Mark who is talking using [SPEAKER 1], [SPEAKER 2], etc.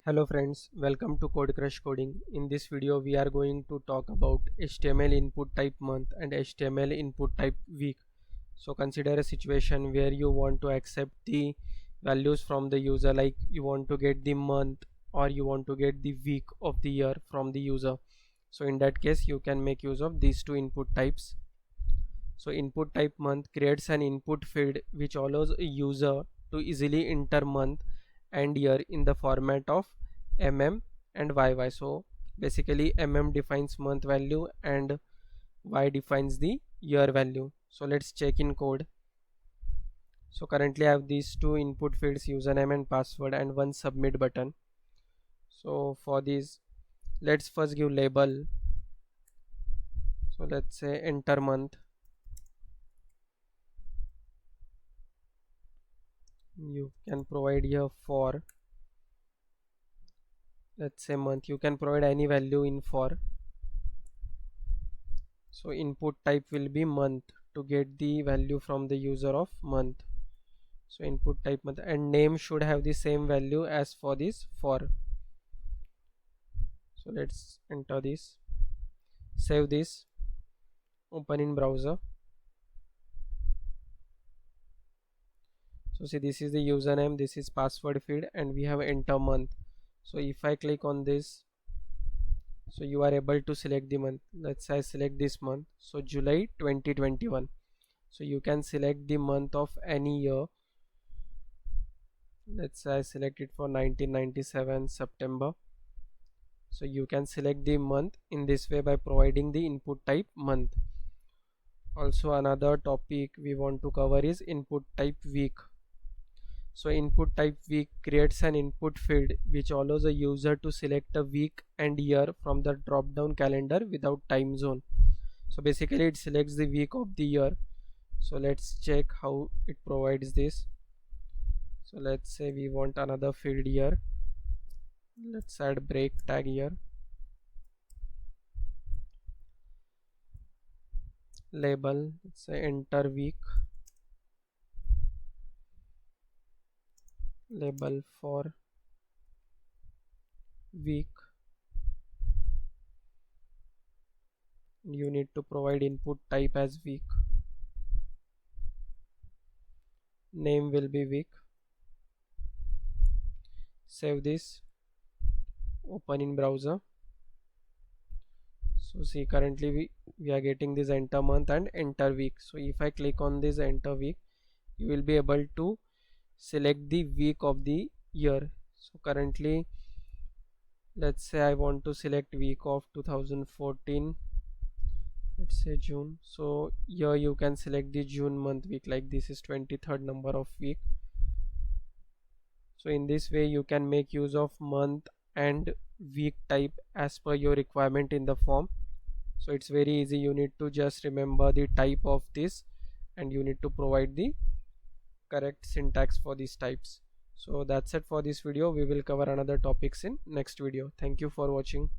[SPEAKER 1] Hello friends, welcome to Code Crush Coding. In this video we are going to talk about HTML input type month and HTML input type week. So consider a situation where you want to accept the values from the user, like you want to get the month or you want to get the week of the year from the user. So in that case you can make use of these two input types. So input type month creates an input field which allows a user to easily enter month and year in the format of and YY. So basically defines month value and Y defines the year value. So let's check in code. So currently I have these two input fields, username and password, and one submit button. So for this, let's first give label. So let's say enter month. You can provide here for, let's say month. You can provide any value in for. So input type will be month to get the value from the user of month. So input type month, and name should have the same value as for this for. So let's enter this, save this, open in browser. So see, this is the username, this is password field, and we have enter month. So if I click on this, so you are able to select the month. Let's say I select this month, so July 2021. So you can select the month of any year. Let's say I select it for 1997 September. So you can select the month in this way by providing the input type month. Also another topic we want to cover is input type week. So input type week creates an input field which allows a user to select a week and year from the drop down calendar without time zone. So basically it selects the week of the year. So let's check how it provides this. So let's say we want another field here. Let's add break tag here. Label, let's say enter week. Label for week. You need to provide input type as week. Name will be week. Save this, open in browser. So see, currently we are getting this enter month and enter week. So if I click on this enter week, you will be able to select the week of the year. So currently, let's say I want to select week of 2014. Let's say June. So here you can select the June month week, like this is 23rd number of week. So in this way you can make use of month and week type as per your requirement in the form. So it's very easy. You need to just remember the type of this and you need to provide the correct syntax for these types. So that's it for this video. We will cover another topics in next video. Thank you for watching.